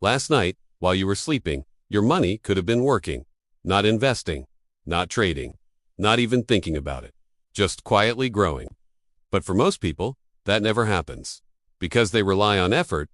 Last night, while you were sleeping, your money could have been working, not investing, not trading, not even thinking about it, just quietly growing. But for most people, that never happens, because they rely on effort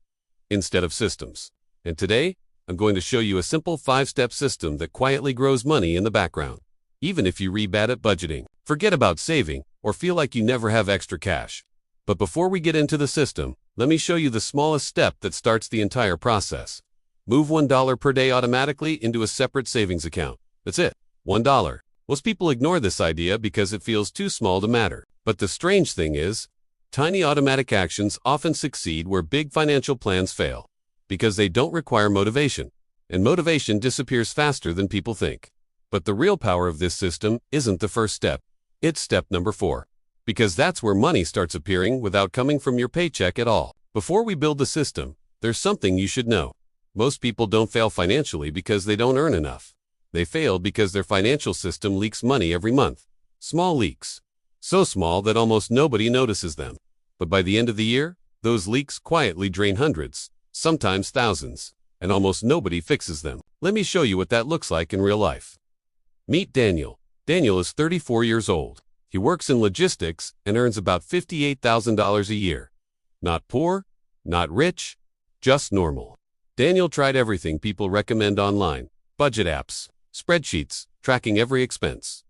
instead of systems. And today, I'm going to show you a simple 5-step system that quietly grows money in the background. Even if you read bad at budgeting, forget about saving, or feel like you never have extra cash. But before we get into the system, let me show you the smallest step that starts the entire process. Move $1 per day automatically into a separate savings account. That's it, $1. Most people ignore this idea because it feels too small to matter. But the strange thing is, tiny automatic actions often succeed where big financial plans fail, because they don't require motivation, and motivation disappears faster than people think. But the real power of this system isn't the first step, it's step number 4. Because that's where money starts appearing without coming from your paycheck at all. Before we build the system, there's something you should know. Most people don't fail financially because they don't earn enough. They fail because their financial system leaks money every month. Small leaks. So small that almost nobody notices them. But by the end of the year, those leaks quietly drain hundreds, sometimes thousands, and almost nobody fixes them. Let me show you what that looks like in real life. Meet Daniel. Daniel is 34 years old. He works in logistics and earns about $58,000 a year. Not poor, not rich, just normal. Daniel tried everything people recommend online: budget apps, spreadsheets, tracking every expense,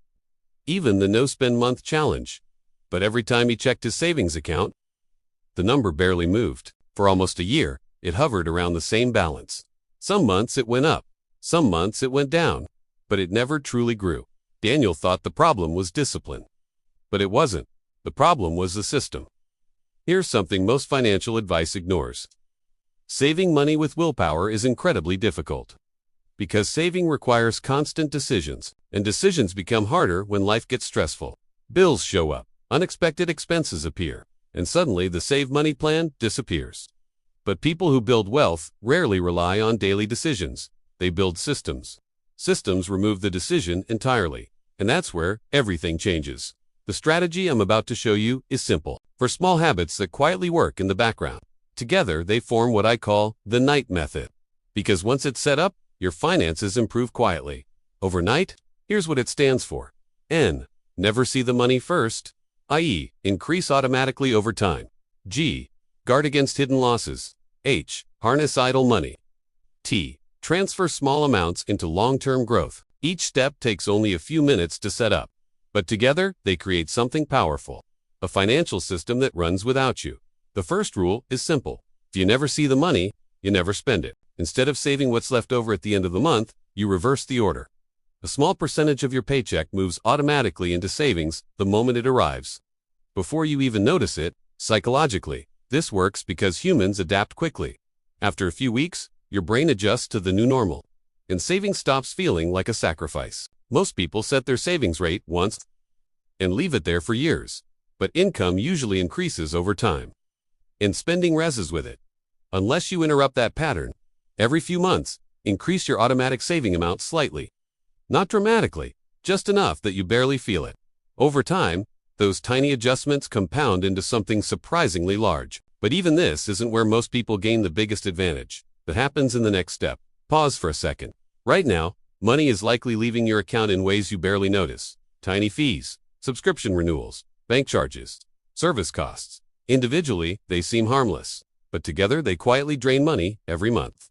even the no-spend month challenge. But every time he checked his savings account, the number barely moved. For almost a year, it hovered around the same balance. Some months it went up, some months it went down, but it never truly grew. Daniel thought the problem was discipline. But it wasn't. The problem was the system. Here's something most financial advice ignores. Saving money with willpower is incredibly difficult. Because saving requires constant decisions, and decisions become harder when life gets stressful. Bills show up, unexpected expenses appear, and suddenly the save money plan disappears. But people who build wealth rarely rely on daily decisions. They build systems. Systems remove the decision entirely, and that's where everything changes. The strategy I'm about to show you is simple, for small habits that quietly work in the background. Together, they form what I call the night method. Because once it's set up, your finances improve quietly. Overnight, here's what it stands for. N. Never see the money first, i.e., increase automatically over time. G. Guard against hidden losses. H. Harness idle money. T. Transfer small amounts into long-term growth. Each step takes only a few minutes to set up. But together, they create something powerful. A financial system that runs without you. The first rule is simple. If you never see the money, you never spend it. Instead of saving what's left over at the end of the month, you reverse the order. A small percentage of your paycheck moves automatically into savings the moment it arrives. Before you even notice it, psychologically, this works because humans adapt quickly. After a few weeks, your brain adjusts to the new normal, and saving stops feeling like a sacrifice. Most people set their savings rate once and leave it there for years, but income usually increases over time, and spending rises with it. Unless you interrupt that pattern, every few months, increase your automatic saving amount slightly. Not dramatically, just enough that you barely feel it. Over time, those tiny adjustments compound into something surprisingly large. But even this isn't where most people gain the biggest advantage. That happens in the next step. Pause for a second. Right now, money is likely leaving your account in ways you barely notice. Tiny fees, subscription renewals, bank charges, service costs. Individually, they seem harmless, but together they quietly drain money every month.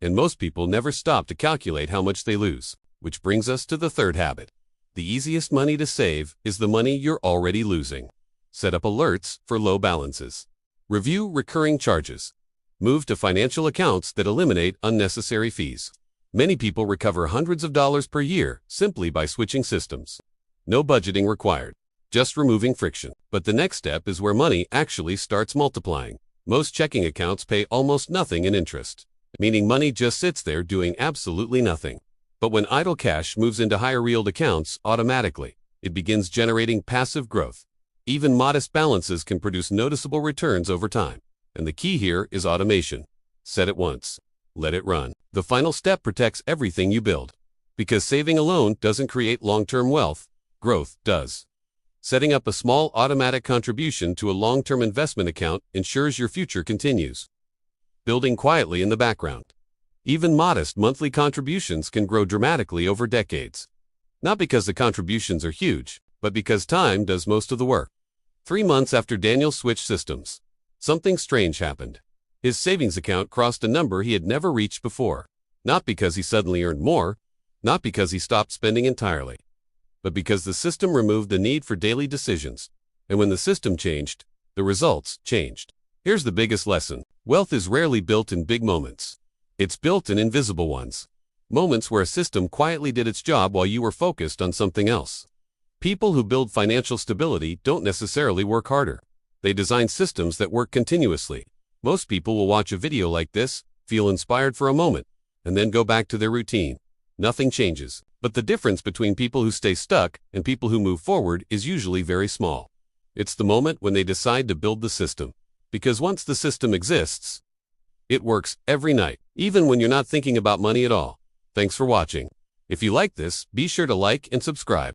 And most people never stop to calculate how much they lose. Which brings us to the third habit. The easiest money to save is the money you're already losing. Set up alerts for low balances. Review recurring charges. Move to financial accounts that eliminate unnecessary fees. Many people recover hundreds of dollars per year simply by switching systems. No budgeting required, just removing friction. But the next step is where money actually starts multiplying. Most checking accounts pay almost nothing in interest, meaning money just sits there doing absolutely nothing. But when idle cash moves into higher yield accounts automatically, it begins generating passive growth. Even modest balances can produce noticeable returns over time. And the key here is automation. Set it once. Let it run. The final step protects everything you build. Because saving alone doesn't create long-term wealth, growth does. Setting up a small automatic contribution to a long-term investment account ensures your future continues. Building quietly in the background. Even modest monthly contributions can grow dramatically over decades. Not because the contributions are huge, but because time does most of the work. 3 months after Daniel switched systems, something strange happened. His savings account crossed a number he had never reached before. Not because he suddenly earned more, not because he stopped spending entirely, but because the system removed the need for daily decisions. And when the system changed, the results changed. Here's the biggest lesson. Wealth is rarely built in big moments. It's built in invisible ones. Moments where a system quietly did its job while you were focused on something else. People who build financial stability don't necessarily work harder. They design systems that work continuously. Most people will watch a video like this, feel inspired for a moment, and then go back to their routine. Nothing changes. But the difference between people who stay stuck and people who move forward is usually very small. It's the moment when they decide to build the system. Because once the system exists, it works every night, even when you're not thinking about money at all. Thanks for watching. If you like this, be sure to like and subscribe.